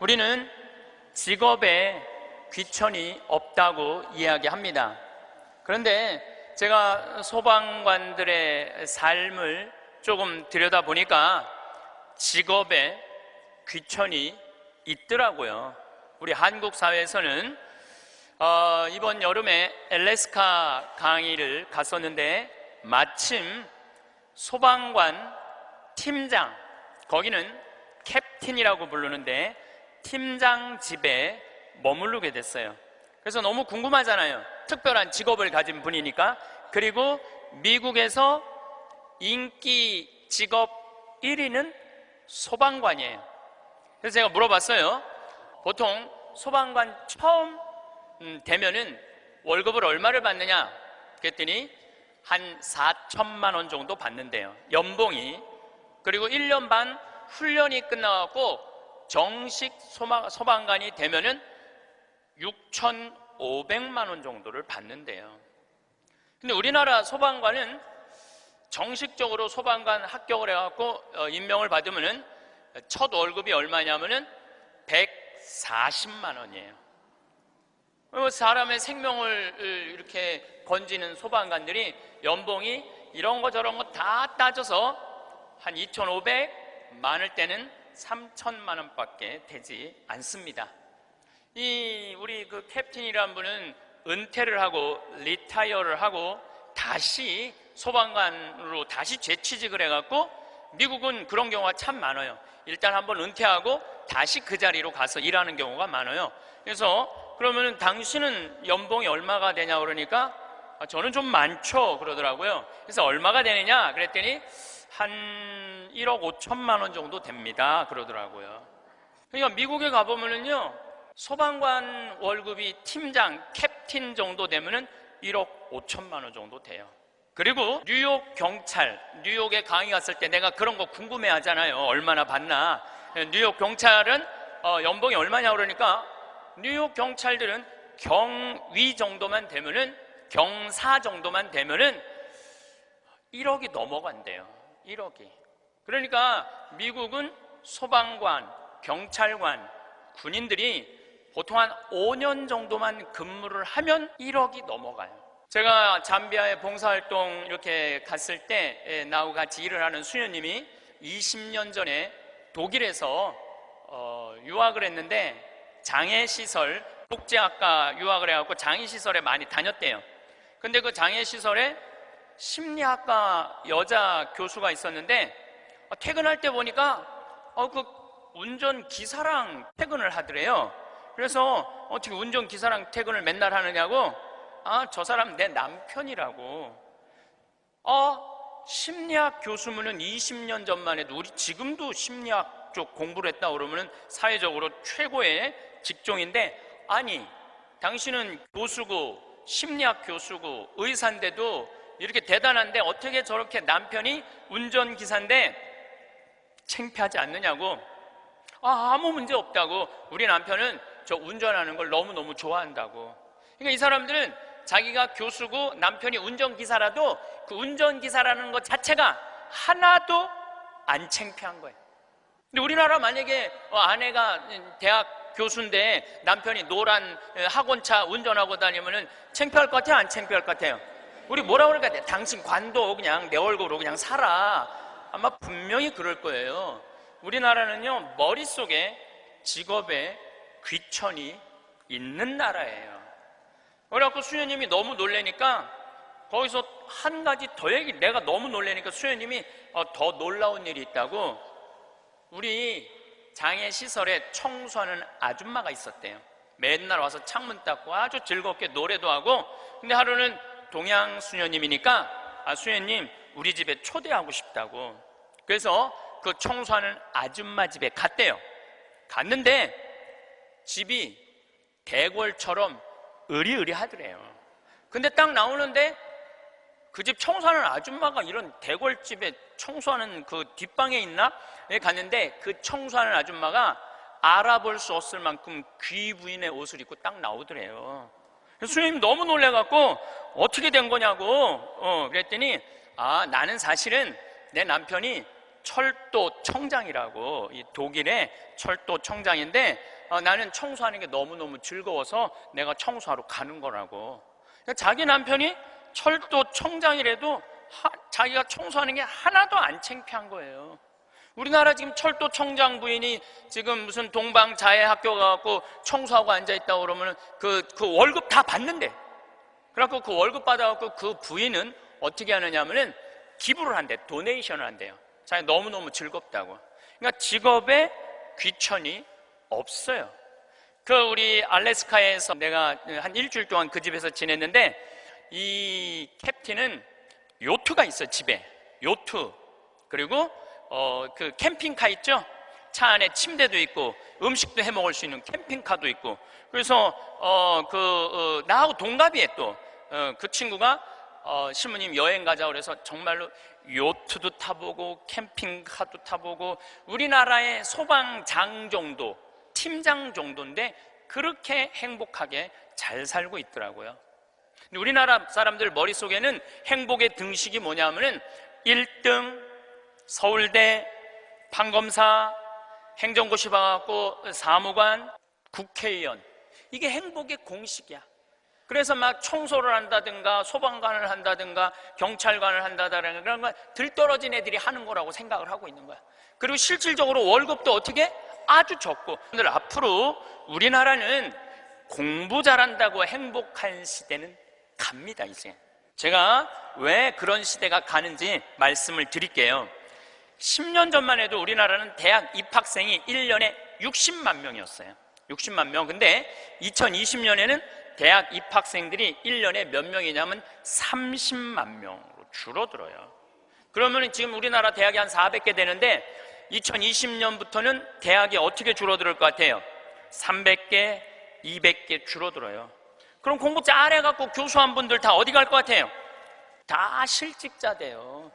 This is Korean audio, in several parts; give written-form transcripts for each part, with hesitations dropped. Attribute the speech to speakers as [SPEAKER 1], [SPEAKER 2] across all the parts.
[SPEAKER 1] 우리는 직업에 귀천이 없다고 이야기합니다. 그런데 제가 소방관들의 삶을 조금 들여다보니까 직업에 귀천이 있더라고요. 우리 한국 사회에서는 이번 여름에 알래스카 강의를 갔었는데 마침 소방관 팀장, 거기는 캡틴이라고 부르는데 팀장 집에 머무르게 됐어요. 그래서 너무 궁금하잖아요. 특별한 직업을 가진 분이니까. 그리고 미국에서 인기 직업 1위는 소방관이에요. 그래서 제가 물어봤어요. 보통 소방관 처음 되면은 월급을 얼마를 받느냐? 그랬더니 한 4천만 원 정도 받는데요, 연봉이. 그리고 1년 반 훈련이 끝나고 정식 소방관이 되면은 6,500만 원 정도를 받는데요. 근데 우리나라 소방관은 정식적으로 소방관 합격을 해갖고 임명을 받으면은 첫 월급이 얼마냐면은 140만 원이에요. 사람의 생명을 이렇게 건지는 소방관들이 연봉이 이런 거 저런 거 다 따져서 한 2,500, 많을 때는 3천만 원밖에 되지 않습니다. 우리 그 캡틴이라는 분은 은퇴를 하고 리타이어를 하고 다시 소방관으로 다시 재취직을 해갖고, 미국은 그런 경우가 참 많아요. 일단 한번 은퇴하고 다시 그 자리로 가서 일하는 경우가 많아요. 그래서 그러면 당신은 연봉이 얼마가 되냐 그러니까 저는 좀 많죠 그러더라고요. 그래서 얼마가 되느냐 그랬더니 한 1억 5천만 원 정도 됩니다 그러더라고요. 그러니까 미국에 가보면은요, 소방관 월급이 팀장, 캡틴 정도 되면은 1억 5천만 원 정도 돼요. 그리고 뉴욕 경찰, 뉴욕에 강의 갔을 때 내가 그런 거 궁금해 하잖아요. 얼마나 받나. 뉴욕 경찰은 연봉이 얼마냐 그러니까 뉴욕 경찰들은 경위 정도만 되면은, 경사 정도만 되면은 1억이 넘어간대요. 1억이. 그러니까 미국은 소방관, 경찰관, 군인들이 보통 한 5년 정도만 근무를 하면 1억이 넘어가요. 제가 잠비아에 봉사활동 이렇게 갔을 때 나하고 같이 일을 하는 수녀님이 20년 전에 독일에서 유학을 했는데 장애시설, 복지학과 유학을 해갖고 장애시설에 많이 다녔대요. 근데 그 장애시설에 심리학과 여자 교수가 있었는데 퇴근할 때 보니까 그 운전기사랑 퇴근을 하더래요. 그래서 어떻게 운전기사랑 퇴근을 맨날 하느냐고, 저 사람 내 남편이라고. 심리학 교수면은 20년 전만 해도, 우리 지금도 심리학 쪽 공부를 했다 그러면은 사회적으로 최고의 직종인데, 아니 당신은 교수고 심리학 교수고 의사인데도 이렇게 대단한데 어떻게 저렇게 남편이 운전기사인데 창피하지 않느냐고. 아무 문제 없다고. 우리 남편은 저 운전하는 걸 너무너무 좋아한다고. 그러니까 이 사람들은 자기가 교수고 남편이 운전기사라도 그 운전기사라는 것 자체가 하나도 안 창피한 거예요. 근데 우리나라 만약에 아내가 대학 교수인데 남편이 노란 학원차 운전하고 다니면은 창피할 것 같아요? 안 창피할 것 같아요? 우리 뭐라 그럴까? 당신 관도 그냥 내 얼굴로 그냥 살아. 아마 분명히 그럴 거예요. 우리나라는요, 머릿속에 직업에 귀천이 있는 나라예요. 그래갖고 수녀님이 너무 놀라니까 거기서 한 가지 더 내가 너무 놀라니까 수녀님이 더 놀라운 일이 있다고. 우리 장애시설에 청소하는 아줌마가 있었대요. 맨날 와서 창문 닦고 아주 즐겁게 노래도 하고. 근데 하루는 동양 수녀님이니까 수녀님 우리 집에 초대하고 싶다고. 그래서 그 청소하는 아줌마 집에 갔대요. 갔는데 집이 대궐처럼 으리으리하더래요. 근데 딱 나오는데 그 집 청소하는 아줌마가 이런 대궐집에 청소하는 그 뒷방에 있나? 갔는데 그 청소하는 아줌마가 알아볼 수 없을 만큼 귀부인의 옷을 입고 딱 나오더래요. 수녀님 너무 놀래갖고 어떻게 된 거냐고 그랬더니 나는 사실은 내 남편이 철도 청장이라고, 이 독일의 철도 청장인데 나는 청소하는 게 너무너무 즐거워서 내가 청소하러 가는 거라고. 그러니까 자기 남편이 철도 청장이라도 자기가 청소하는 게 하나도 안 창피한 거예요. 우리나라 지금 철도 청장 부인이 지금 무슨 동방자애 학교 가갖고 청소하고 앉아있다고 그러면 그 월급 다 받는데, 그래갖고 그 월급 받아갖고 그 부인은 어떻게 하느냐 하면은 기부를 한대, 도네이션을 한대요. 자기 너무너무 즐겁다고. 그러니까 직업에 귀천이 없어요. 우리 알래스카에서 내가 한 일주일 동안 그 집에서 지냈는데, 이 캡틴은 요트가 있어요. 집에 요트, 그리고 그 캠핑카 있죠? 차 안에 침대도 있고 음식도 해 먹을 수 있는 캠핑카도 있고. 그래서 나하고 동갑이에 또 그 친구가 신부님 여행 가자 그래서 정말로 요트도 타보고 캠핑카도 타보고, 우리나라의 소방장 정도, 팀장 정도인데 그렇게 행복하게 잘 살고 있더라고요. 근데 우리나라 사람들 머릿속에는 행복의 등식이 뭐냐면은 1등, 서울대, 판검사, 행정고시 봐갖고 사무관, 국회의원, 이게 행복의 공식이야. 그래서 막 청소를 한다든가 소방관을 한다든가 경찰관을 한다든가 그런 거 들떨어진 애들이 하는 거라고 생각을 하고 있는 거야. 그리고 실질적으로 월급도 어떻게? 아주 적고. 오늘 앞으로 우리나라는 공부 잘한다고 행복한 시대는 갑니다. 이제 제가 왜 그런 시대가 가는지 말씀을 드릴게요. 10년 전만 해도 우리나라는 대학 입학생이 1년에 60만 명이었어요. 60만 명. 근데 2020년에는 대학 입학생들이 1년에 몇 명이냐면 30만 명으로 줄어들어요. 그러면 지금 우리나라 대학이 한 400개 되는데 2020년부터는 대학이 어떻게 줄어들 것 같아요? 300개, 200개 줄어들어요. 그럼 공부 잘해갖고 교수한 분들 다 어디 갈 것 같아요? 다 실직자 돼요.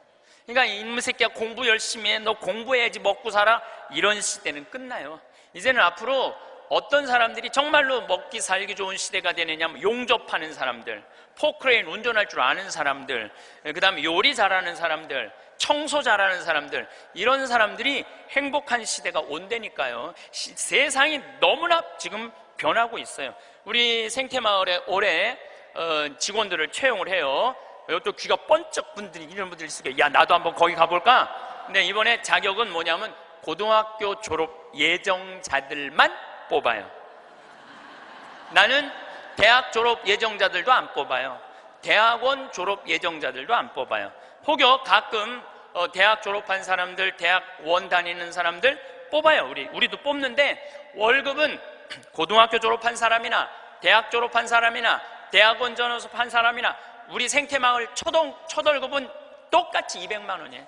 [SPEAKER 1] 그러니까 이놈의 새끼야 공부 열심히 해, 너 공부해야지 먹고 살아, 이런 시대는 끝나요. 이제는 앞으로 어떤 사람들이 정말로 먹기 살기 좋은 시대가 되느냐면 용접하는 사람들, 포크레인 운전할 줄 아는 사람들, 그 다음에 요리 잘하는 사람들, 청소 잘하는 사람들, 이런 사람들이 행복한 시대가 온다니까요. 세상이 너무나 지금 변하고 있어요. 우리 생태마을에 올해 직원들을 채용을 해요. 또 귀가 번쩍 분들이 이런 분들이 있으니까 야 나도 한번 거기 가볼까? 근데 이번에 자격은 뭐냐면 고등학교 졸업 예정자들만 뽑아요. 나는 대학 졸업 예정자들도 안 뽑아요. 대학원 졸업 예정자들도 안 뽑아요. 혹여 가끔 대학 졸업한 사람들, 대학원 다니는 사람들 뽑아요. 우리도 뽑는데 월급은 고등학교 졸업한 사람이나 대학 졸업한 사람이나 대학원 졸업한 사람이나 우리 생태마을 첫 월급은 똑같이 200만 원이에요.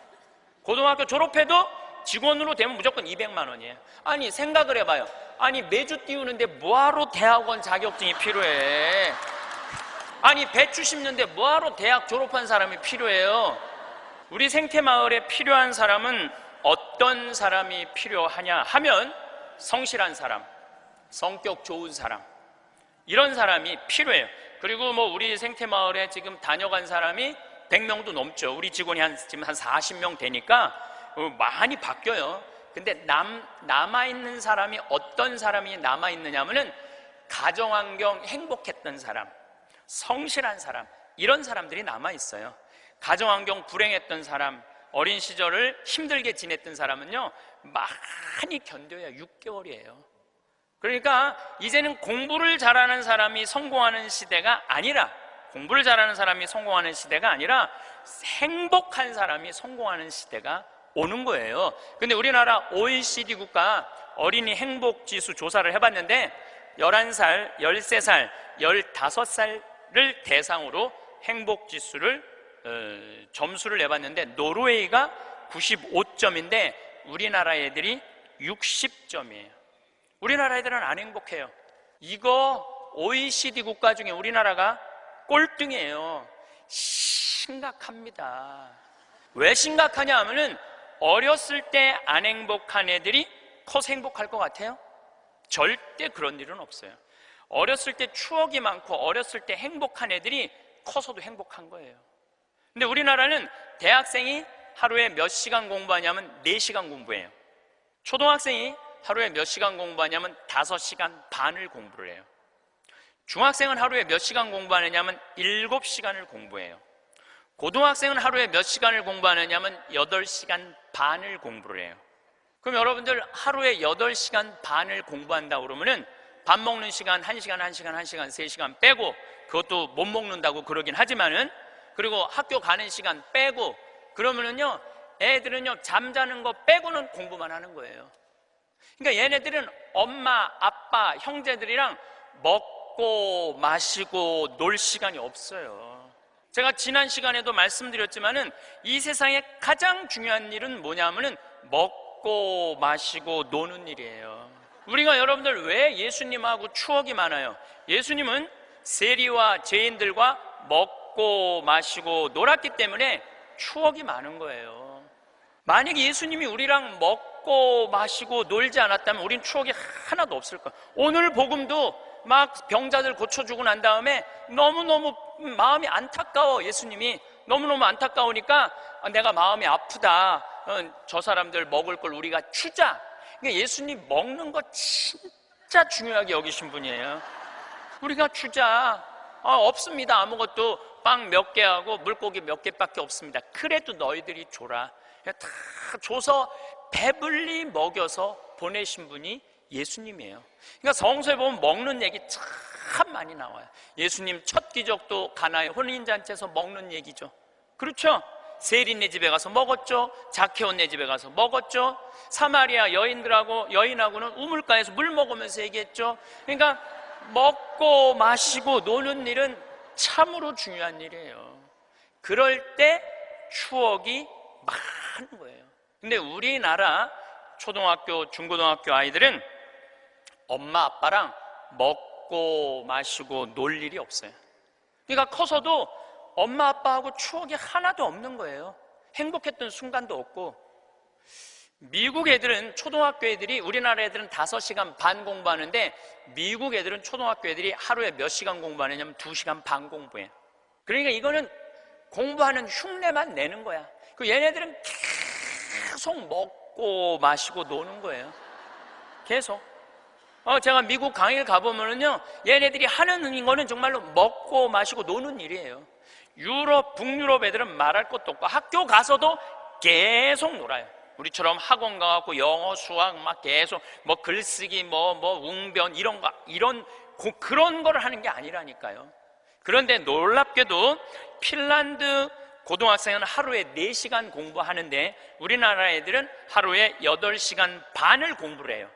[SPEAKER 1] 고등학교 졸업해도 직원으로 되면 무조건 200만 원이에요. 아니 생각을 해봐요. 아니 매주 띄우는데 뭐하러 대학원 자격증이 필요해? 아니 배추 심는데 뭐하러 대학 졸업한 사람이 필요해요? 우리 생태마을에 필요한 사람은 어떤 사람이 필요하냐 하면 성실한 사람, 성격 좋은 사람, 이런 사람이 필요해요. 그리고 우리 생태마을에 지금 다녀간 사람이 100명도 넘죠. 우리 직원이 지금 한 40명 되니까 많이 바뀌어요. 근데 남아있는 사람이 어떤 사람이 남아있느냐 하면은 가정환경 행복했던 사람, 성실한 사람, 이런 사람들이 남아있어요. 가정환경 불행했던 사람, 어린 시절을 힘들게 지냈던 사람은요 많이 견뎌야 6개월이에요. 그러니까 이제는 공부를 잘하는 사람이 성공하는 시대가 아니라, 공부를 잘하는 사람이 성공하는 시대가 아니라 행복한 사람이 성공하는 시대가 오는 거예요. 근데 우리나라 OECD 국가 어린이 행복지수 조사를 해봤는데 11살, 13살, 15살을 대상으로 행복지수를 점수를 내봤는데 노르웨이가 95점인데 우리나라 애들이 60점이에요. 우리나라 애들은 안 행복해요. 이거 OECD 국가 중에 우리나라가 꼴등이에요. 심각합니다. 왜 심각하냐 하면은 어렸을 때 안 행복한 애들이 커서 행복할 것 같아요? 절대 그런 일은 없어요. 어렸을 때 추억이 많고 어렸을 때 행복한 애들이 커서도 행복한 거예요. 근데 우리나라는 대학생이 하루에 몇 시간 공부하냐면 4시간 공부해요. 초등학생이 하루에 몇 시간 공부하냐면 5시간 반을 공부를 해요. 중학생은 하루에 몇 시간 공부하느냐면 7시간을 공부해요. 고등학생은 하루에 몇 시간을 공부하느냐면 8시간 반을 공부를 해요. 그럼 여러분들 하루에 8시간 반을 공부한다고 그러면은 밥 먹는 시간 1시간, 1시간, 1시간, 3시간 빼고, 그것도 못 먹는다고 그러긴 하지만은, 그리고 학교 가는 시간 빼고, 그러면은요 애들은요 잠자는 거 빼고는 공부만 하는 거예요. 그러니까 얘네들은 엄마, 아빠, 형제들이랑 먹고 마시고 놀 시간이 없어요. 제가 지난 시간에도 말씀드렸지만은 이 세상에 가장 중요한 일은 뭐냐면은 먹고 마시고 노는 일이에요. 우리가 여러분들 왜 예수님하고 추억이 많아요? 예수님은 세리와 죄인들과 먹고 마시고 놀았기 때문에 추억이 많은 거예요. 만약에 예수님이 우리랑 먹고 마시고 놀지 않았다면 우린 추억이 하나도 없을 거예요. 오늘 복음도 막 병자들 고쳐주고 난 다음에 너무너무 마음이 안타까워. 예수님이 너무너무 안타까우니까 내가 마음이 아프다. 저 사람들 먹을 걸 우리가 주자. 그러니까 예수님 먹는 거 진짜 중요하게 여기신 분이에요. 우리가 주자. 없습니다. 아무것도 빵 몇 개 하고 물고기 몇 개밖에 없습니다. 그래도 너희들이 줘라. 다 줘서 배불리 먹여서 보내신 분이 예수님이에요. 그러니까 성서에 보면 먹는 얘기 참 많이 나와요. 예수님 첫 기적도 가나의 혼인잔치에서 먹는 얘기죠. 그렇죠? 세리네 집에 가서 먹었죠. 자케온네 집에 가서 먹었죠. 사마리아 여인하고는 우물가에서 물 먹으면서 얘기했죠. 그러니까 먹고 마시고 노는 일은 참으로 중요한 일이에요. 그럴 때 추억이 많은 거예요. 근데 우리나라 초등학교, 중고등학교 아이들은 엄마 아빠랑 먹고 마시고 놀 일이 없어요. 그러니까 커서도 엄마 아빠하고 추억이 하나도 없는 거예요. 행복했던 순간도 없고. 미국 애들은, 초등학교 애들이, 우리나라 애들은 5시간 반 공부하는데 미국 애들은 초등학교 애들이 하루에 몇 시간 공부하느냐면 2시간 반 공부해요. 그러니까 이거는 공부하는 흉내만 내는 거야. 그 얘네들은 계속 먹고 마시고 노는 거예요. 계속. 제가 미국 강의를 가보면은요, 얘네들이 하는 거는 정말로 먹고 마시고 노는 일이에요. 유럽, 북유럽 애들은 말할 것도 없고 학교 가서도 계속 놀아요. 우리처럼 학원 가갖고 영어, 수학 막 계속 뭐 글쓰기, 뭐 웅변 그런 거를 하는 게 아니라니까요. 그런데 놀랍게도 핀란드 고등학생은 하루에 4시간 공부하는데 우리나라 애들은 하루에 8시간 반을 공부를 해요.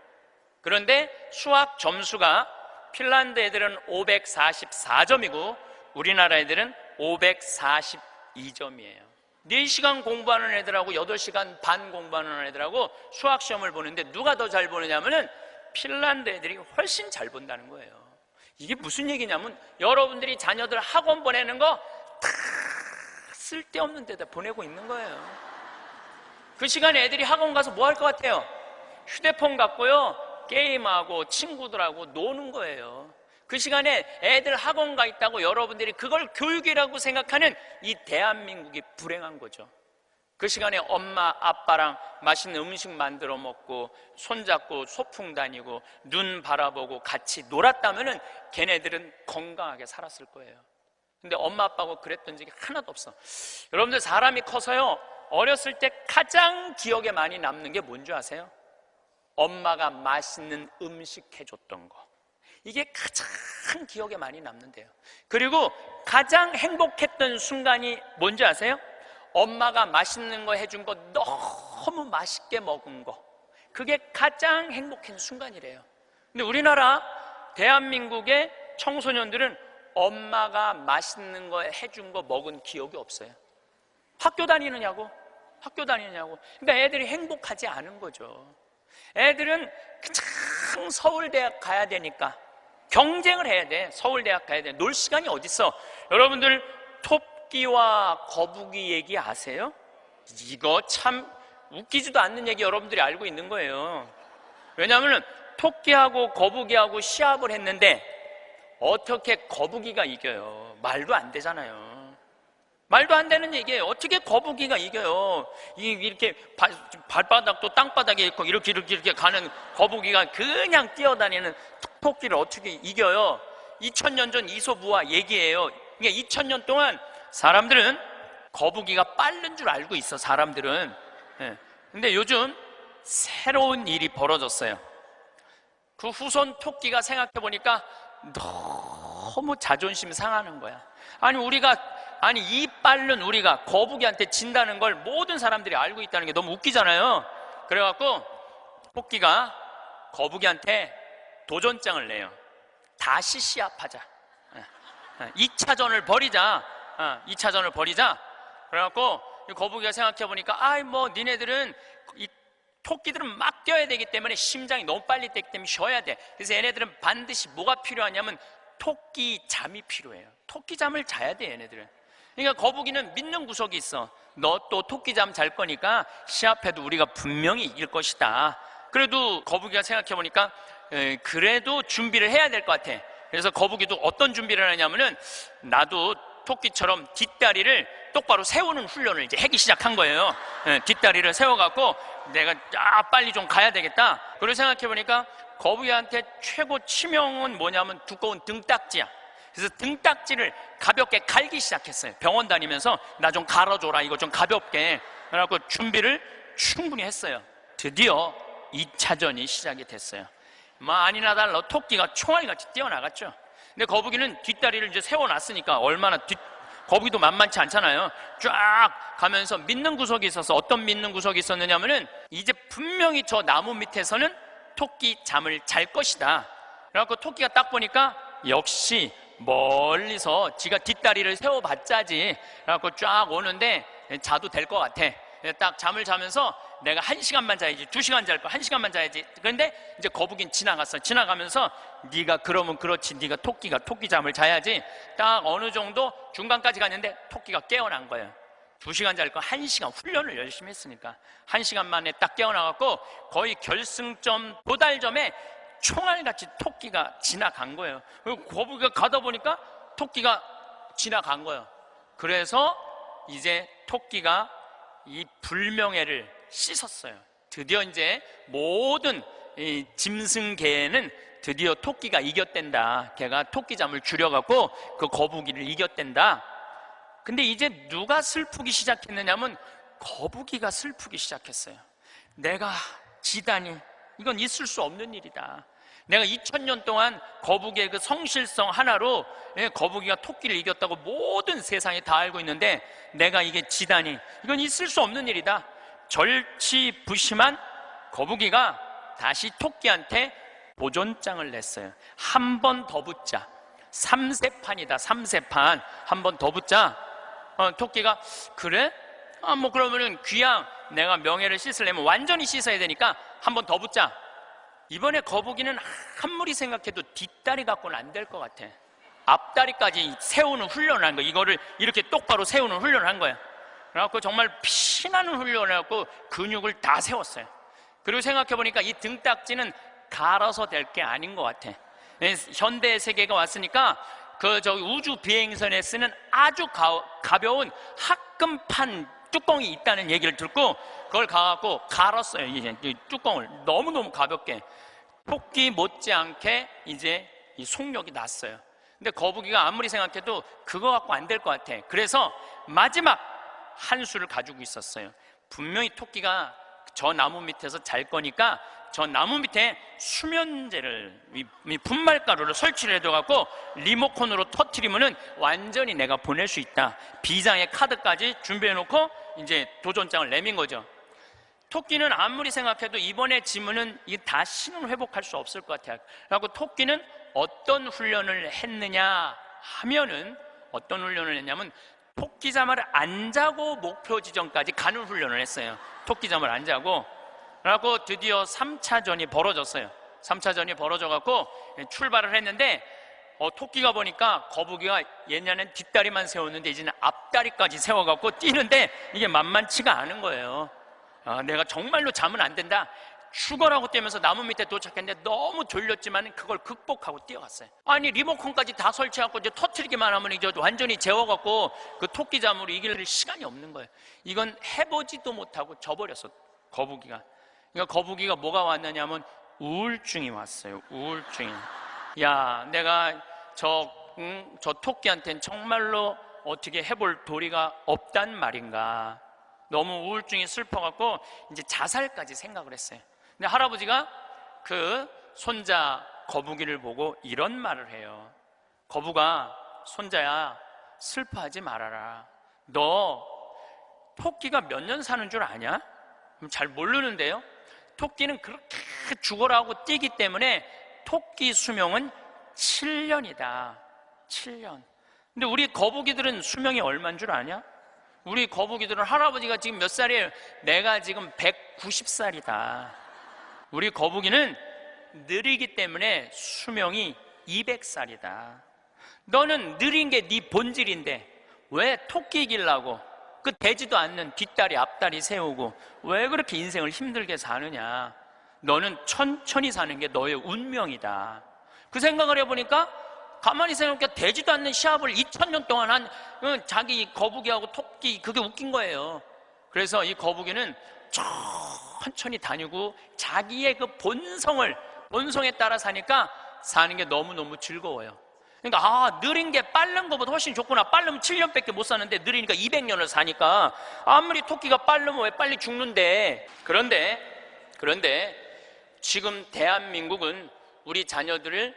[SPEAKER 1] 그런데 수학 점수가 핀란드 애들은 544점이고 우리나라 애들은 542점이에요. 4시간 공부하는 애들하고 8시간 반 공부하는 애들하고 수학 시험을 보는데 누가 더 잘 보느냐면은 핀란드 애들이 훨씬 잘 본다는 거예요. 이게 무슨 얘기냐면 여러분들이 자녀들 학원 보내는 거 다 쓸데없는 데다 보내고 있는 거예요. 그 시간에 애들이 학원 가서 뭐 할 것 같아요? 휴대폰 갖고요 게임하고 친구들하고 노는 거예요. 그 시간에 애들 학원 가 있다고 여러분들이 그걸 교육이라고 생각하는 이 대한민국이 불행한 거죠. 그 시간에 엄마 아빠랑 맛있는 음식 만들어 먹고 손잡고 소풍 다니고 눈 바라보고 같이 놀았다면은 걔네들은 건강하게 살았을 거예요. 근데 엄마 아빠하고 그랬던 적이 하나도 없어. 여러분들 사람이 커서요 어렸을 때 가장 기억에 많이 남는 게 뭔지 아세요? 엄마가 맛있는 음식 해줬던 거. 이게 가장 기억에 많이 남는데요. 그리고 가장 행복했던 순간이 뭔지 아세요? 엄마가 맛있는 거 해준 거 너무 맛있게 먹은 거. 그게 가장 행복한 순간이래요. 근데 우리나라 대한민국의 청소년들은 엄마가 맛있는 거 해준 거 먹은 기억이 없어요. 학교 다니느냐고. 그러니까 애들이 행복하지 않은 거죠. 애들은 그냥 서울대학 가야 되니까 경쟁을 해야 돼. 서울대학 가야 돼. 놀 시간이 어딨어. 여러분들 토끼와 거북이 얘기 아세요? 이거 참 웃기지도 않는 얘기 여러분들이 알고 있는 거예요. 왜냐하면 토끼하고 거북이하고 시합을 했는데 어떻게 거북이가 이겨요? 말도 안 되잖아요. 말도 안 되는 얘기예요. 어떻게 거북이가 이겨요? 이렇게 발바닥도 땅바닥에 있고 이렇게 가는 거북이가 그냥 뛰어다니는 토끼를 어떻게 이겨요? 2000년 전 이솝우화 얘기예요. 그러니까 2000년 동안 사람들은 거북이가 빠른 줄 알고 있어, 사람들은. 근데 요즘 새로운 일이 벌어졌어요. 그 후손 토끼가 생각해보니까 너무 자존심 상하는 거야. 아니 이 빠른 우리가 거북이한테 진다는 걸 모든 사람들이 알고 있다는 게 너무 웃기잖아요. 그래갖고 토끼가 거북이한테 도전장을 내요. 다시 시합하자. 2차전을 벌이자. 2차전을 벌이자. 그래갖고 거북이가 생각해보니까 니네들은 이 토끼들은 막 뛰어야 되기 때문에 심장이 너무 빨리 뛰기 때문에 쉬어야 돼. 그래서 얘네들은 반드시 뭐가 필요하냐면 토끼 잠이 필요해요. 토끼 잠을 자야 돼, 얘네들은. 그러니까 거북이는 믿는 구석이 있어. 너 또 토끼 잠 잘 거니까 시합해도 우리가 분명히 이길 것이다. 그래도 거북이가 생각해보니까 그래도 준비를 해야 될 것 같아. 그래서 거북이도 어떤 준비를 하냐면은 나도 토끼처럼 뒷다리를 똑바로 세우는 훈련을 이제 하기 시작한 거예요. 뒷다리를 세워갖고 내가 빨리 좀 가야 되겠다. 그리고 생각해보니까 거북이한테 최고 치명은 뭐냐면 두꺼운 등딱지야. 그래서 등딱지를 가볍게 갈기 시작했어요. 병원 다니면서 나 좀 갈아줘라, 이거 좀 가볍게. 그래갖고 준비를 충분히 했어요. 드디어 2차전이 시작이 됐어요. 아니나 달라 토끼가 총알같이 뛰어나갔죠. 근데 거북이는 뒷다리를 이제 세워놨으니까 거북이도 만만치 않잖아요. 쫙 가면서 믿는 구석이 있어서, 어떤 믿는 구석이 있었느냐면은 이제 분명히 저 나무 밑에서는 토끼 잠을 잘 것이다. 그래갖고 토끼가 딱 보니까 역시 멀리서 지가 뒷다리를 세워봤자지. 그래갖고 쫙 오는데 자도 될 것 같아. 딱 잠을 자면서 내가 1시간만 자야지, 2시간 잘 거, 1시간만 자야지. 그런데 이제 거북이는 지나갔어. 지나가면서 네가 그러면 그렇지, 네가 토끼가 토끼 잠을 자야지. 딱 어느 정도 중간까지 갔는데 토끼가 깨어난 거예요. 2시간 잘 거, 1시간 훈련을 열심히 했으니까 1시간 만에 딱 깨어나갖고 거의 결승점 도달점에 총알같이 토끼가 지나간 거예요. 그리고 거북이가 가다 보니까 토끼가 지나간 거예요. 그래서 이제 토끼가 이 불명예를 씻었어요. 드디어 이제 모든 이 짐승계에는 드디어 토끼가 이겼댄다. 걔가 토끼잠을 줄여갖고 그 거북이를 이겼댄다. 근데 이제 누가 슬프기 시작했느냐면 거북이가 슬프기 시작했어요. 내가 지다니, 이건 있을 수 없는 일이다. 내가 2000년 동안 거북이의 그 성실성 하나로 거북이가 토끼를 이겼다고 모든 세상이 다 알고 있는데 내가 이게 지다니, 이건 있을 수 없는 일이다. 절치부심한 거북이가 다시 토끼한테 도전장을 냈어요. 한 번 더 붙자. 3세판이다. 3세판. 한 번 더 붙자. 토끼가 그래? 그러면은 귀양 내가 명예를 씻으려면 완전히 씻어야 되니까 한 번 더 붙자. 이번에 거북이는 아무리 생각해도 뒷다리 갖고는 안 될 것 같아. 앞다리까지 세우는 훈련을 한 거야. 이거를 이렇게 똑바로 세우는 훈련을 한 거야. 그래갖고 정말 피나는 훈련을 해갖고 근육을 다 세웠어요. 그리고 생각해보니까 이 등딱지는 갈아서 될 게 아닌 것 같아. 현대 세계가 왔으니까 저기 우주 비행선에 쓰는 아주 가벼운 합금판 뚜껑이 있다는 얘기를 듣고 그걸 가갖고 갈았어요. 이 뚜껑을 너무너무 가볍게. 토끼 못지않게 이제 이 속력이 났어요. 근데 거북이가 아무리 생각해도 그거 갖고 안 될 것 같아. 그래서 마지막 한 수를 가지고 있었어요. 분명히 토끼가 저 나무 밑에서 잘 거니까 저 나무 밑에 수면제를, 분말가루를 설치를 해둬갖고 리모컨으로 터트리면은 완전히 내가 보낼 수 있다. 비장의 카드까지 준비해놓고 이제 도전장을 내민 거죠. 토끼는 아무리 생각해도 이번에 지면은 이게 다시는 회복할 수 없을 것 같아요. 그리고 토끼는 어떤 훈련을 했느냐 하면은, 어떤 훈련을 했냐면 토끼잠을 안 자고 목표 지점까지 가는 훈련을 했어요. 토끼잠을 안 자고. 그래갖고 드디어 3차전이 벌어졌어요. 3차전이 벌어져갖고 출발을 했는데 토끼가 보니까 거북이가 옛날엔 뒷다리만 세웠는데 이제는 앞다리까지 세워갖고 뛰는데 이게 만만치가 않은 거예요. 내가 정말로 자면 안 된다. 죽어라고 뛰면서 나무 밑에 도착했는데 너무 졸렸지만 그걸 극복하고 뛰어갔어요. 아니 리모컨까지 다 설치하고 이제 터트리기만 하면 이제 완전히 재워갖고 그 토끼잠으로 이길 시간이 없는 거예요. 이건 해보지도 못하고 져버렸어, 거북이가. 그러니까 거북이가 뭐가 왔느냐면 우울증이 왔어요. 우울증이. 야, 내가 저 토끼한테는 정말로 어떻게 해볼 도리가 없단 말인가. 너무 우울증이 슬퍼갖고 이제 자살까지 생각을 했어요. 근데 할아버지가 그 손자 거북이를 보고 이런 말을 해요. 거북아, 손자야, 슬퍼하지 말아라. 너 토끼가 몇 년 사는 줄 아냐? 잘 모르는데요. 토끼는 그렇게 죽어라고 뛰기 때문에 토끼 수명은 7년이다. 7년. 근데 우리 거북이들은 수명이 얼마인 줄 아냐? 우리 거북이들은 할아버지가 지금 몇 살이에요? 내가 지금 190살이다. 우리 거북이는 느리기 때문에 수명이 200살이다. 너는 느린 게 네 본질인데 왜 토끼 이기려고 그 되지도 않는 뒷다리 앞다리 세우고 왜 그렇게 인생을 힘들게 사느냐. 너는 천천히 사는 게 너의 운명이다. 그 생각을 해보니까 가만히 생각해보니까 되지도 않는 시합을 2000년 동안 한 자기 거북이하고 토끼, 그게 웃긴 거예요. 그래서 이 거북이는 천천히 다니고 자기의 그 본성에 따라 사니까 사는 게 너무너무 즐거워요. 그러니까 느린 게 빠른 것보다 훨씬 좋구나. 빠르면 7년밖에 못 사는데 느리니까 200년을 사니까 아무리 토끼가 빠르면 왜 빨리 죽는데. 그런데 지금 대한민국은 우리 자녀들을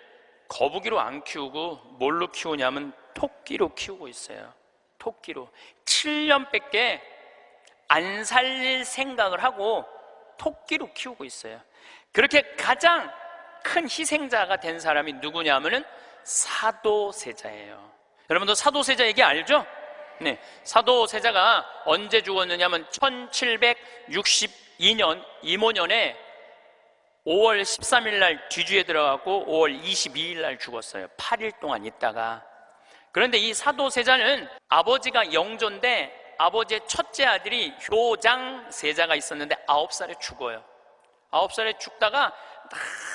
[SPEAKER 1] 거북이로 안 키우고 뭘로 키우냐면 토끼로 키우고 있어요. 토끼로. 7년밖에 안 살릴 생각을 하고 토끼로 키우고 있어요. 그렇게 가장 큰 희생자가 된 사람이 누구냐면은 사도세자예요. 여러분도 사도세자 얘기 알죠? 네, 사도세자가 언제 죽었느냐면 1762년 이모년에 5월 13일 날 뒤주에 들어가고 5월 22일 날 죽었어요. 8일 동안 있다가. 그런데 이 사도세자는 아버지가 영조인데 아버지의 첫째 아들이 효장세자가 있었는데 9살에 죽어요. 9살에 죽다가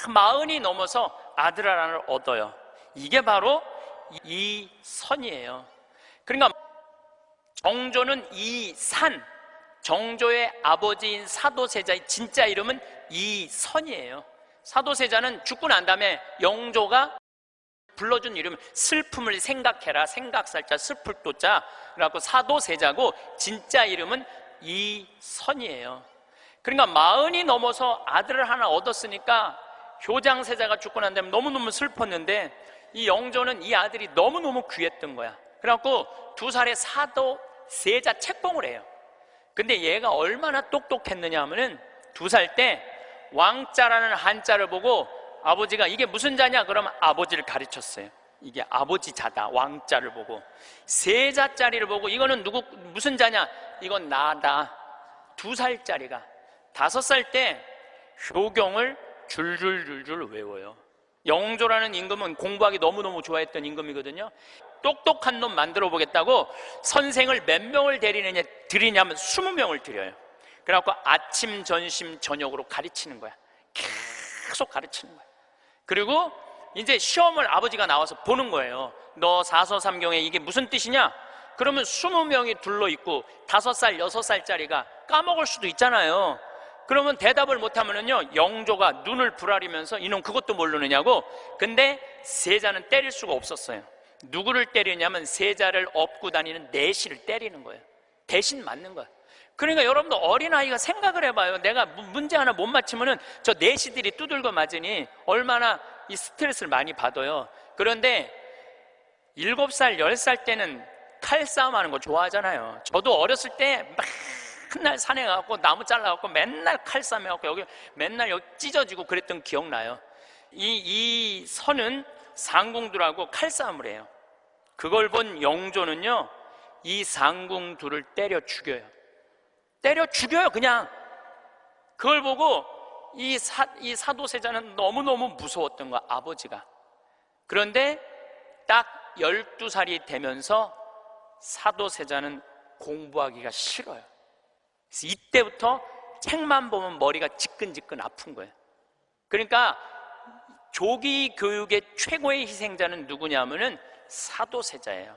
[SPEAKER 1] 40이 넘어서 아들 하나를 얻어요. 이게 바로 이선이에요. 그러니까 정조는 이산, 정조의 아버지인 사도세자의 진짜 이름은 이선이에요. 사도세자는 죽고 난 다음에 영조가 불러준 이름, 슬픔을 생각해라, 생각살자, 슬플 도자, 그래갖고 사도세자고 진짜 이름은 이선이에요. 그러니까 40이 넘어서 아들을 하나 얻었으니까 효장세자가 죽고 난 다음에 너무너무 슬펐는데 이 영조는 이 아들이 너무너무 귀했던 거야. 그래갖고 2살에 사도세자 책봉을 해요. 근데 얘가 얼마나 똑똑했느냐 하면은 2살 때 왕자라는 한자를 보고 아버지가 이게 무슨 자냐? 그러면 아버지를 가르쳤어요. 이게 아버지 자다. 왕자를 보고. 세자짜리를 보고 이거는 무슨 자냐? 이건 나다. 2살짜리가 5살 때 효경을 줄줄줄줄 외워요. 영조라는 임금은 공부하기 너무너무 좋아했던 임금이거든요. 똑똑한 놈 만들어 보겠다고 선생을 몇 명을 드리냐면 20명을 드려요. 그래갖고 아침, 점심, 저녁으로 가르치는 거야. 계속 가르치는 거야. 그리고 이제 시험을 아버지가 나와서 보는 거예요. 너 사서삼경에 이게 무슨 뜻이냐? 그러면 20명이 둘러있고 5살, 6살짜리가 까먹을 수도 있잖아요. 그러면 대답을 못하면은요, 영조가 눈을 부라리면서 이놈 그것도 모르느냐고. 근데 세자는 때릴 수가 없었어요. 누구를 때리냐면 세자를 업고 다니는 내시를 때리는 거예요. 대신 맞는 거예요. 그러니까 여러분도 어린아이가 생각을 해봐요. 내가 문제 하나 못 맞히면은 저 내시들이 두들겨 맞으니 얼마나 이 스트레스를 많이 받아요. 그런데 7살, 10살 때는 칼싸움 하는 거 좋아하잖아요. 저도 어렸을 때 맨날 산에 가갖고 나무 잘라갖고 맨날 칼싸움 해갖고 여기 맨날 여기 찢어지고 그랬던 기억나요. 이 선은 상궁들하고 칼싸움을 해요. 그걸 본 영조는요, 이 상궁들을 때려 죽여요. 때려 죽여요, 그냥. 그걸 보고 이 사도세자는 너무너무 무서웠던 거야, 아버지가. 그런데 딱 12살이 되면서 사도세자는 공부하기가 싫어요. 그래서 이때부터 책만 보면 머리가 지끈지끈 아픈 거예요. 그러니까 조기 교육의 최고의 희생자는 누구냐면은 사도세자예요.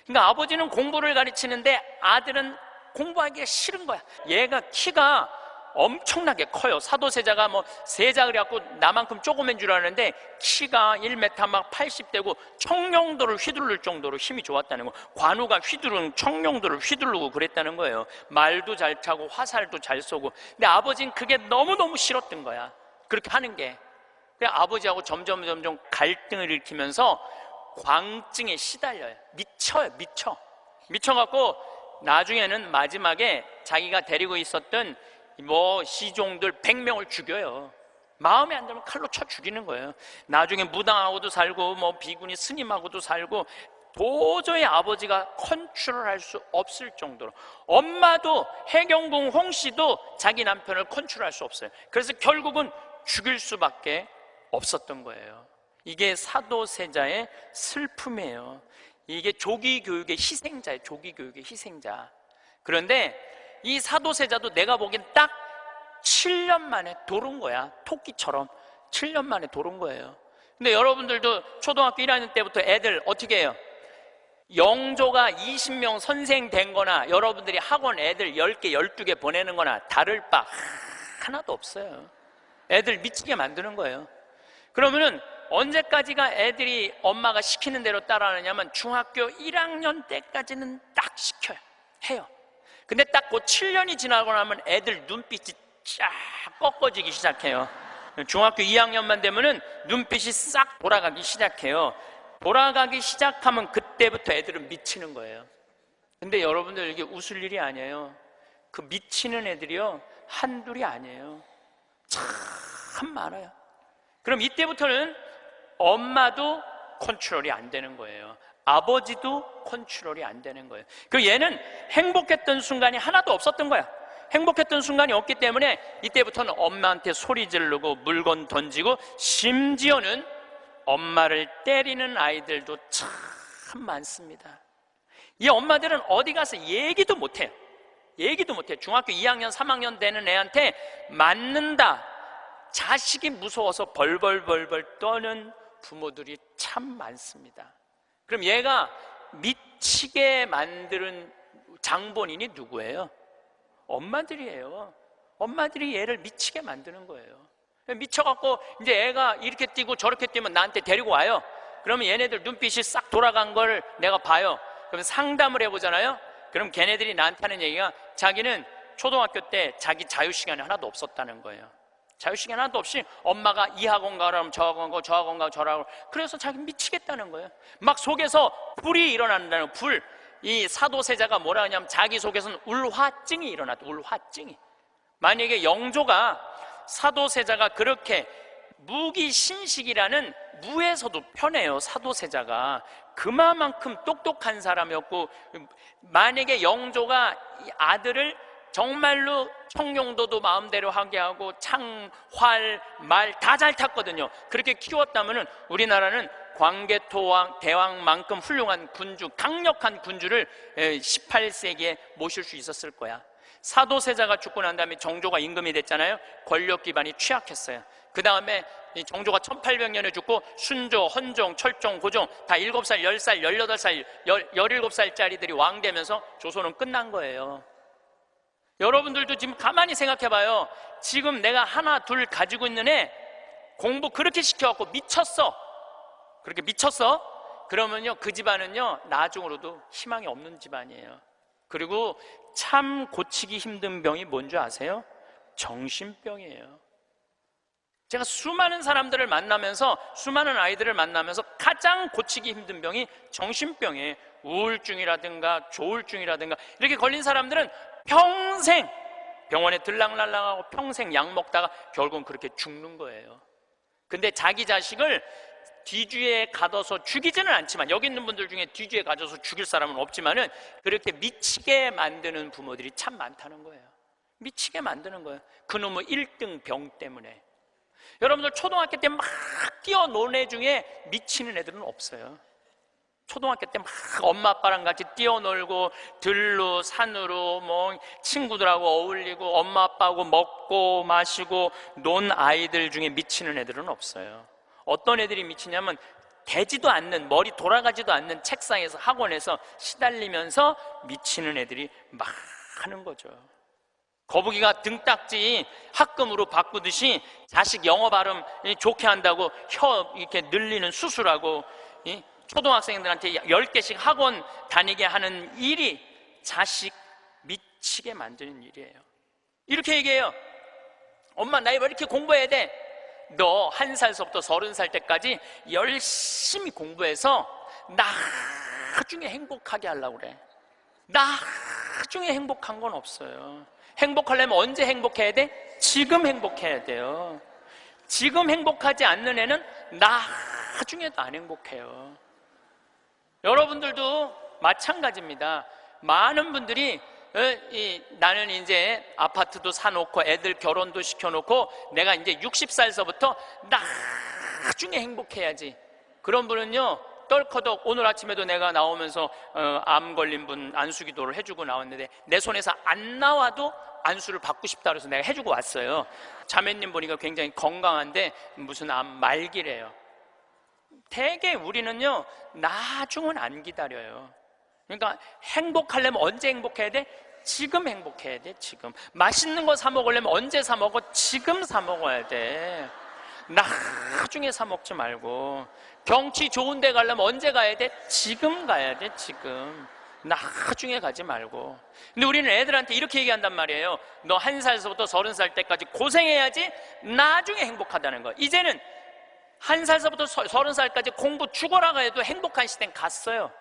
[SPEAKER 1] 그러니까 아버지는 공부를 가르치는데 아들은 공부하기가 싫은 거야. 얘가 키가 엄청나게 커요. 사도세자가 뭐 세자 그래갖고 나만큼 조그만 줄 아는데 키가 1m 막 80대고 청룡도를 휘두를 정도로 힘이 좋았다는 거. 관우가 휘두른 청룡도를 휘두르고 그랬다는 거예요. 말도 잘 타고 화살도 잘 쏘고. 근데 아버지는 그게 너무너무 싫었던 거야, 그렇게 하는 게. 그래 아버지하고 점점 갈등을 일으키면서 광증에 시달려요. 미쳐갖고 나중에는 마지막에 자기가 데리고 있었던 뭐 시종들 100명을 죽여요. 마음에 안 들면 칼로 쳐 죽이는 거예요. 나중에 무당하고도 살고 뭐 비구니 스님하고도 살고 도저히 아버지가 컨트롤할 수 없을 정도로. 엄마도 해경궁 홍씨도 자기 남편을 컨트롤할 수 없어요. 그래서 결국은 죽일 수밖에 없었던 거예요. 이게 사도세자의 슬픔이에요. 이게 조기교육의 희생자예요. 조기교육의 희생자. 그런데 이 사도세자도 내가 보기엔 딱 7년 만에 돌은 거야. 토끼처럼 7년 만에 돌은 거예요. 근데 여러분들도 초등학교 1학년 때부터 애들 어떻게 해요? 영조가 20명 선생 된 거나 여러분들이 학원 애들 10개, 12개 보내는 거나 다를 바 하나도 없어요. 애들 미치게 만드는 거예요. 그러면은 언제까지가 애들이 엄마가 시키는 대로 따라하느냐면 중학교 1학년 때까지는 딱 시켜요. 해요. 근데 딱 그 7년이 지나고 나면 애들 눈빛이 쫙 꺾어지기 시작해요. 중학교 2학년만 되면은 눈빛이 싹 돌아가기 시작해요. 돌아가기 시작하면 그때부터 애들은 미치는 거예요. 근데 여러분들 이게 웃을 일이 아니에요. 그 미치는 애들이요 한둘이 아니에요. 참 많아요. 그럼 이때부터는 엄마도 컨트롤이 안 되는 거예요. 아버지도 컨트롤이 안 되는 거예요. 그 얘는 행복했던 순간이 하나도 없었던 거야. 행복했던 순간이 없기 때문에 이때부터는 엄마한테 소리 지르고 물건 던지고 심지어는 엄마를 때리는 아이들도 참 많습니다. 이 엄마들은 어디 가서 얘기도 못해요. 얘기도 못해요. 중학교 2학년, 3학년 되는 애한테 맞는다. 자식이 무서워서 벌벌 떠는 부모들이 참 많습니다. 그럼 얘가 미치게 만드는 장본인이 누구예요? 엄마들이에요. 엄마들이 얘를 미치게 만드는 거예요. 미쳐갖고 이제 애가 이렇게 뛰고 저렇게 뛰면 나한테 데리고 와요. 그러면 얘네들 눈빛이 싹 돌아간 걸 내가 봐요. 그럼 상담을 해보잖아요. 그럼 걔네들이 나한테 하는 얘기가 자기는 초등학교 때 자기 자유시간이 하나도 없었다는 거예요. 자유시간 하나도 없이 엄마가 이 학원 가라면 저 학원 가고 저 학원 가고 저 학원 가고 그래서 자기 미치겠다는 거예요. 막 속에서 불이 일어난다는 불. 이 사도세자가 뭐라 하냐면 자기 속에서는 울화증이 일어났다. 울화증이. 만약에 영조가 사도세자가 그렇게 무기신식이라는 무에서도 편해요. 사도세자가 그만큼 똑똑한 사람이었고 만약에 영조가 이 아들을 정말로 청룡도도 마음대로 하게 하고 창, 활, 말 다 잘 탔거든요. 그렇게 키웠다면 우리나라는 광개토왕, 대왕만큼 훌륭한 군주, 강력한 군주를 18세기에 모실 수 있었을 거야. 사도세자가 죽고 난 다음에 정조가 임금이 됐잖아요. 권력 기반이 취약했어요. 그 다음에 정조가 1800년에 죽고 순조, 헌종, 철종, 고종 다 7살, 10살, 18살, 17살짜리들이 왕 되면서 조선은 끝난 거예요. 여러분들도 지금 가만히 생각해봐요. 지금 내가 하나 둘 가지고 있는 애 공부 그렇게 시켜갖고 미쳤어. 그렇게 미쳤어? 그러면요 그 집안은요 나중으로도 희망이 없는 집안이에요. 그리고 참 고치기 힘든 병이 뭔지 아세요? 정신병이에요. 제가 수많은 사람들을 만나면서 수많은 아이들을 만나면서 가장 고치기 힘든 병이 정신병이에요. 우울증이라든가 조울증이라든가 이렇게 걸린 사람들은 평생 병원에 들락날락하고 평생 약 먹다가 결국은 그렇게 죽는 거예요. 근데 자기 자식을 뒤주에 가둬서 죽이지는 않지만 여기 있는 분들 중에 뒤주에 가둬서 죽일 사람은 없지만은 그렇게 미치게 만드는 부모들이 참 많다는 거예요. 미치게 만드는 거예요. 그놈의 1등 병 때문에. 여러분들 초등학교 때 막 뛰어노는 애 중에 미치는 애들은 없어요. 초등학교 때 막 엄마 아빠랑 같이 뛰어놀고 들로 산으로 뭐 친구들하고 어울리고 엄마 아빠하고 먹고 마시고 논 아이들 중에 미치는 애들은 없어요. 어떤 애들이 미치냐면 되지도 않는, 머리 돌아가지도 않는 책상에서 학원에서 시달리면서 미치는 애들이 많은 거죠. 거북이가 등딱지 합금으로 바꾸듯이 자식 영어 발음 좋게 한다고 혀 이렇게 늘리는 수술하고 초등학생들한테 10개씩 학원 다니게 하는 일이 자식 미치게 만드는 일이에요. 이렇게 얘기해요. 엄마, 나 왜 이렇게 공부해야 돼? 너 1살서부터 30살 때까지 열심히 공부해서 나중에 행복하게 하려고 그래. 나중에 행복한 건 없어요. 행복하려면 언제 행복해야 돼? 지금 행복해야 돼요. 지금 행복하지 않는 애는 나중에도 안 행복해요. 여러분들도 마찬가지입니다. 많은 분들이 나는 이제 아파트도 사놓고 애들 결혼도 시켜놓고 내가 이제 60살서부터 나중에 행복해야지. 그런 분은요, 떨커덕 오늘 아침에도 내가 나오면서 암 걸린 분 안수기도를 해주고 나왔는데 내 손에서 안 나와도 안수를 받고 싶다 그래서 내가 해주고 왔어요. 자매님 보니까 굉장히 건강한데 무슨 암 말기래요. 대개 우리는요, 나중은 안 기다려요. 그러니까 행복하려면 언제 행복해야 돼? 지금 행복해야 돼. 지금 맛있는 거 사 먹으려면 언제 사 먹어? 지금 사 먹어야 돼. 나중에 사 먹지 말고. 경치 좋은 데 가려면 언제 가야 돼? 지금 가야 돼. 지금. 나중에 가지 말고. 근데 우리는 애들한테 이렇게 얘기한단 말이에요. 너 1살서부터 30살 때까지 고생해야지 나중에 행복하다는 거. 이제는 1살서부터 30살까지 공부 죽어라 해도 행복한 시대는 갔어요.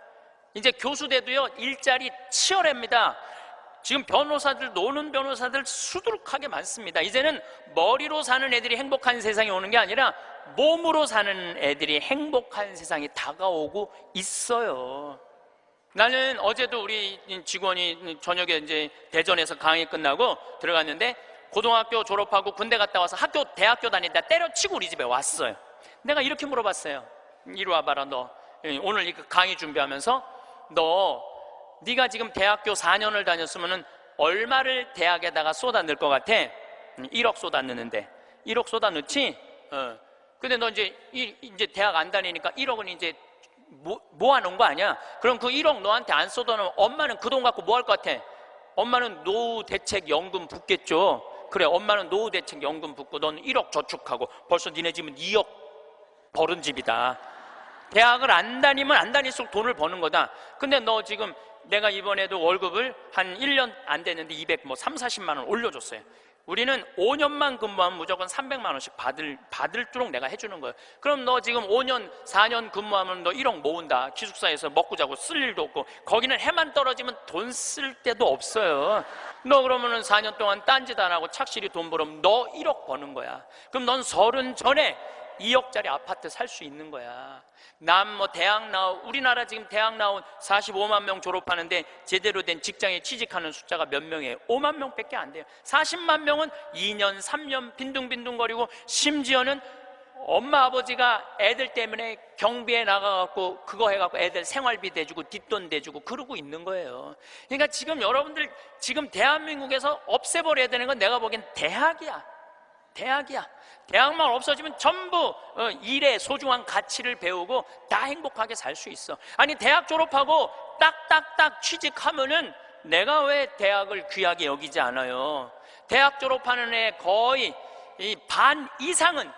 [SPEAKER 1] 이제 교수 돼도요, 일자리 치열합니다. 지금 변호사들, 노는 변호사들 수두룩하게 많습니다. 이제는 머리로 사는 애들이 행복한 세상이 오는 게 아니라 몸으로 사는 애들이 행복한 세상이 다가오고 있어요. 나는 어제도 우리 직원이 저녁에 이제 대전에서 강의 끝나고 들어갔는데 고등학교 졸업하고 군대 갔다 와서 대학교 다니다 때려치고 우리 집에 왔어요. 내가 이렇게 물어봤어요. 이리 와봐라, 너 오늘 강의 준비하면서 네가 지금 대학교 4년을 다녔으면 얼마를 대학에다가 쏟아 넣을 것 같아? 1억 쏟아 넣는데 1억 쏟아 넣지? 근데 너 이제 대학 안 다니니까 1억은 이제 모아놓은 거 아니야? 그럼 그 1억 너한테 안 쏟아 놓으면 엄마는 그 돈 갖고 뭐 할 것 같아? 엄마는 노후대책연금 붓겠죠. 그래, 엄마는 노후대책연금 붓고 넌 1억 저축하고 벌써 니네 집은 2억 벌은 집이다. 대학을 안 다니면 안 다닐수록 돈을 버는 거다. 근데 너 지금 내가 이번에도 월급을 한 1년 안 됐는데 40만 원 올려줬어요. 우리는 5년만 근무하면 무조건 300만 원씩 받을도록 내가 해주는 거예요. 그럼 너 지금 5년, 4년 근무하면 너 1억 모은다. 기숙사에서 먹고 자고 쓸 일도 없고, 거기는 해만 떨어지면 돈 쓸 데도 없어요. 너 그러면은 4년 동안 딴짓 안 하고 착실히 돈 벌으면 너 1억 버는 거야. 그럼 넌 30 전에 2억짜리 아파트 살 수 있는 거야. 우리나라 지금 대학 나온 45만 명 졸업하는데 제대로 된 직장에 취직하는 숫자가 몇 명이에요? 5만 명밖에 안 돼요. 40만 명은 2년, 3년 빈둥빈둥거리고, 심지어는 엄마 아버지가 애들 때문에 경비에 나가갖고 그거 해갖고 애들 생활비 대주고 뒷돈 대주고 그러고 있는 거예요. 그러니까 지금 여러분들 지금 대한민국에서 없애버려야 되는 건 내가 보기엔 대학이야. 대학만 없어지면 전부 일의 소중한 가치를 배우고 다 행복하게 살 수 있어. 아니, 대학 졸업하고 딱딱딱 취직하면은 내가 왜 대학을 귀하게 여기지 않아요? 대학 졸업하는 애 거의 반 이상은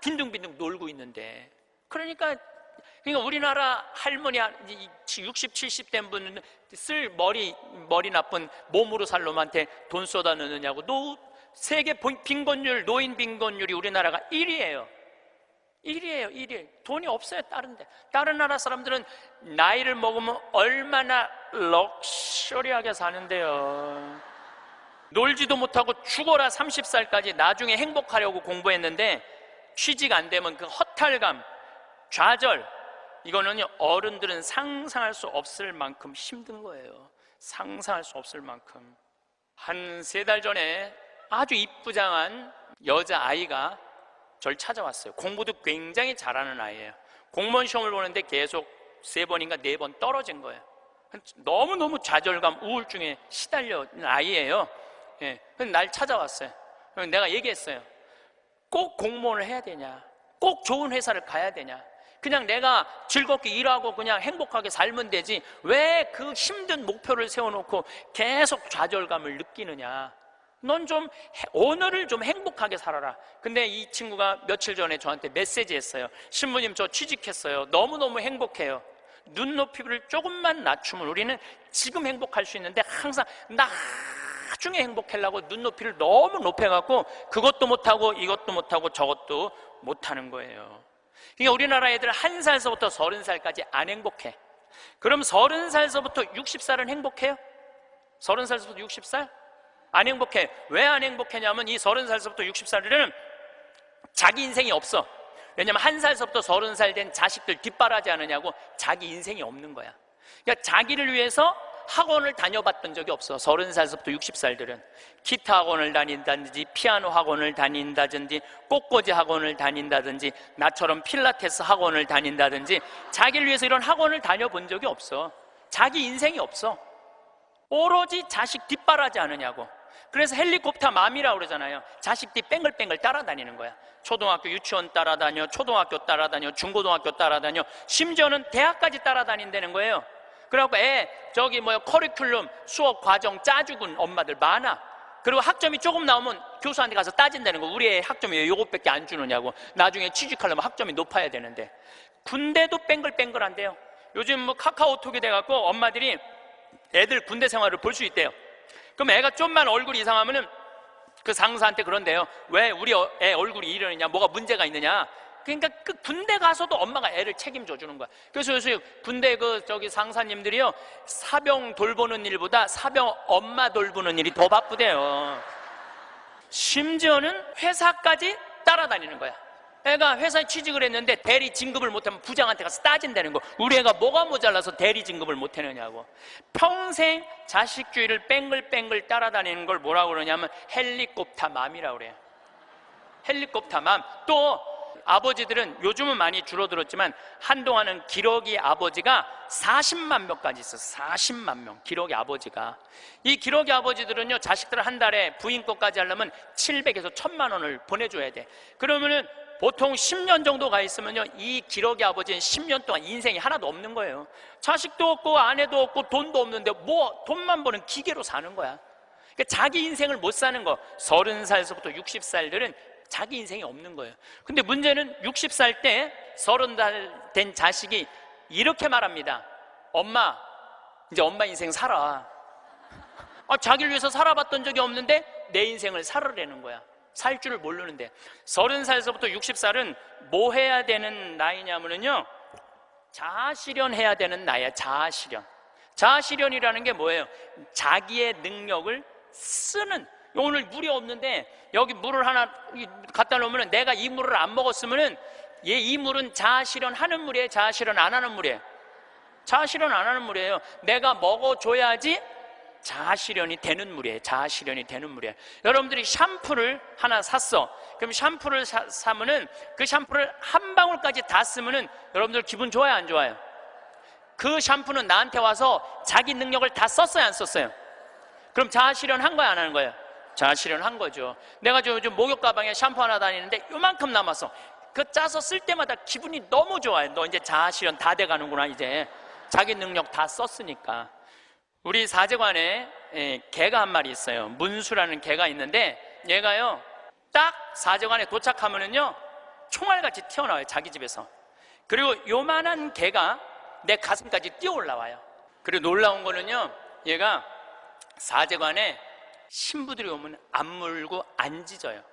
[SPEAKER 1] 빈둥빈둥 놀고 있는데. 그러니까 우리나라 할머니 60, 70 된 분은 쓸 머리 나쁜 몸으로 살 놈한테 돈 쏟아 넣느냐고. 세계 빈곤율, 노인 빈곤율이 우리나라가 1위예요. 1위. 돈이 없어요. 다른 나라 사람들은 나이를 먹으면 얼마나 럭셔리하게 사는데요. 놀지도 못하고 죽어라 30살까지 나중에 행복하려고 공부했는데 취직 안 되면 그 허탈감, 좌절, 이거는요, 어른들은 상상할 수 없을 만큼 힘든 거예요. 상상할 수 없을 만큼. 한 3달 전에 아주 이쁘장한 여자아이가 절 찾아왔어요. 공부도 굉장히 잘하는 아이예요. 공무원 시험을 보는데 계속 3번인가 4번 떨어진 거예요. 너무너무 좌절감, 우울증에 시달려 있는 아이예요. 예, 날 찾아왔어요. 내가 얘기했어요. 꼭 공무원을 해야 되냐? 꼭 좋은 회사를 가야 되냐? 그냥 내가 즐겁게 일하고 그냥 행복하게 살면 되지 왜 그 힘든 목표를 세워놓고 계속 좌절감을 느끼느냐? 넌 좀 오늘을 좀 행복하게 살아라. 근데 이 친구가 며칠 전에 저한테 메시지 했어요. 신부님, 저 취직했어요. 너무너무 행복해요. 눈높이를 조금만 낮추면 우리는 지금 행복할 수 있는데 항상 나중에 행복하려고 눈높이를 너무 높여갖고 그것도 못하고 이것도 못하고 저것도 못하는 거예요. 그러니까 우리나라 애들 1살서부터 30살까지 안 행복해. 그럼 30살서부터 60살은 행복해요? 30살서부터 60살? 안 행복해. 왜 안 행복하냐면 이 30살서부터 60살은 자기 인생이 없어. 왜냐면 1살서부터 30살 된 자식들 뒷바라지 않느냐고 자기 인생이 없는 거야. 그러니까 자기를 위해서 학원을 다녀봤던 적이 없어. 30살서부터 60살들은 기타 학원을 다닌다든지 피아노 학원을 다닌다든지 꽃꽂이 학원을 다닌다든지 나처럼 필라테스 학원을 다닌다든지 자기를 위해서 이런 학원을 다녀본 적이 없어. 자기 인생이 없어. 오로지 자식 뒷바라지 않느냐고. 그래서 헬리콥터 맘이라고 그러잖아요. 자식 뒤 뺑글뺑글 따라다니는 거야. 초등학교 유치원 따라다녀, 초등학교 따라다녀, 중고등학교 따라다녀, 심지어는 대학까지 따라다닌다는 거예요. 그래갖고 커리큘럼 수업 과정 짜주군 엄마들 많아. 그리고 학점이 조금 나오면 교수한테 가서 따진다는 거. 우리 애 학점이 왜 요것밖에 안 주느냐고. 나중에 취직하려면 학점이 높아야 되는데. 군대도 뺑글뺑글한데요. 요즘 카카오톡이 돼갖고 엄마들이 애들 군대 생활을 볼 수 있대요. 그럼 애가 좀만 얼굴이 이상하면은 그 상사한테 그런대요. 왜 우리 애 얼굴이 이러느냐, 뭐가 문제가 있느냐. 그러니까 그 군대 가서도 엄마가 애를 책임져 주는 거야. 그래서 요새 군대 상사님들이요, 사병 돌보는 일보다 사병 엄마 돌보는 일이 더 바쁘대요. 심지어는 회사까지 따라다니는 거야. 애가 회사에 취직을 했는데 대리 진급을 못하면 부장한테 가서 따진다는 거. 우리 애가 뭐가 모자라서 대리 진급을 못하느냐고. 평생 자식주의를 뺑글뺑글 따라다니는 걸 뭐라고 그러냐면 헬리콥터 맘이라고 그래요. 헬리콥터 맘. 또 아버지들은 요즘은 많이 줄어들었지만 한동안은 기러기 아버지가 40만 명까지 있었어요. 40만 명 기러기 아버지가. 이 기러기 아버지들은요, 자식들 한 달에 부인 것까지 하려면 700에서 1000만 원을 보내줘야 돼. 그러면은 보통 10년 정도 가 있으면요, 이 기러기 아버지는 10년 동안 인생이 하나도 없는 거예요. 자식도 없고 아내도 없고 돈도 없는데 뭐 돈만 버는 기계로 사는 거야. 그러니까 자기 인생을 못 사는 거. 30살서부터 60살들은 자기 인생이 없는 거예요. 근데 문제는 60살 때 30살 된 자식이 이렇게 말합니다. 엄마, 이제 엄마 인생 살아. 자기를 위해서 살아봤던 적이 없는데 내 인생을 살으라는 거야. 살 줄을 모르는데. 30살서부터 60살은 뭐 해야 되는 나이냐면요, 자아실현해야 되는 나이야. 자아실현. 자아실현이라는 게 뭐예요? 자기의 능력을 쓰는. 오늘 물이 없는데 여기 물을 하나 갖다 놓으면 내가 이 물을 안 먹었으면 이 물은 자아실현하는 물이에요? 자아실현 안 하는 물이에요? 자아실현 안 하는 물이에요. 내가 먹어줘야지 자아실현이 되는 물이에요. 자아실현이 되는 물이에요. 여러분들이 샴푸를 하나 샀어. 그럼 샴푸를 사면은 그 샴푸를 한 방울까지 다 쓰면은 여러분들 기분 좋아요, 안 좋아요? 그 샴푸는 나한테 와서 자기 능력을 다 썼어요, 안 썼어요? 그럼 자아실현 한 거야, 안 하는 거예요? 자아실현 한 거죠. 내가 요즘 목욕 가방에 샴푸 하나 다니는데 요만큼 남았어. 그 짜서 쓸 때마다 기분이 너무 좋아요. 너 이제 자아실현 다 돼가는구나. 이제 자기 능력 다 썼으니까. 우리 사제관에 개가 한 마리 있어요. 문수라는 개가 있는데 얘가요, 딱 사제관에 도착하면은요, 총알같이 튀어나와요, 자기 집에서. 그리고 요만한 개가 내 가슴까지 뛰어 올라와요. 그리고 놀라운 거는요, 얘가 사제관에 신부들이 오면 안 물고 안 짖어요.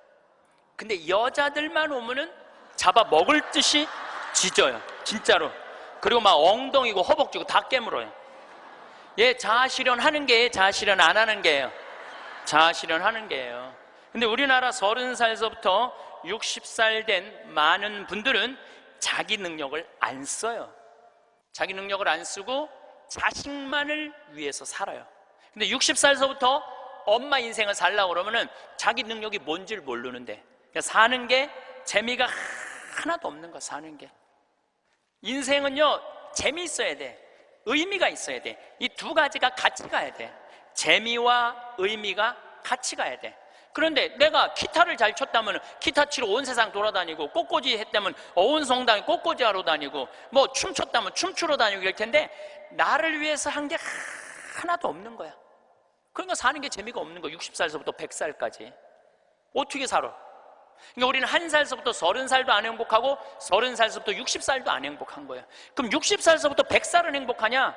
[SPEAKER 1] 근데 여자들만 오면은 잡아 먹을 듯이 짖어요, 진짜로. 그리고 막 엉덩이고 허벅지고 다 깨물어요. 얘 자아실현 하는 게 자아실현 안 하는 게예요. 자아실현 하는 게예요. 근데 우리나라 30살서부터 60살 된 많은 분들은 자기 능력을 안 써요. 자기 능력을 안 쓰고 자식만을 위해서 살아요. 근데 60살서부터 엄마 인생을 살려고 그러면은 자기 능력이 뭔지를 모르는데, 그러니까 사는 게 재미가 하나도 없는 거야. 사는 게. 인생은요, 재미있어야 돼. 의미가 있어야 돼. 이 두 가지가 같이 가야 돼. 재미와 의미가 같이 가야 돼. 그런데 내가 기타를 잘 쳤다면 기타 치러 온 세상 돌아다니고, 꽃꽂이 했다면 온 성당에 꽃꽂이 하러 다니고, 뭐 춤췄다면 춤추러 다니고 이럴 텐데 나를 위해서 한 게 하나도 없는 거야. 그러니까 사는 게 재미가 없는 거야. 60살서부터 100살까지 어떻게 살아? 그러니까 우리는 1살서부터 30살도 안 행복하고 30살서부터 60살도 안 행복한 거야. 그럼 60살서부터 100살은 행복하냐?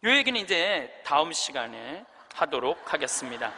[SPEAKER 1] 이 얘기는 이제 다음 시간에 하도록 하겠습니다.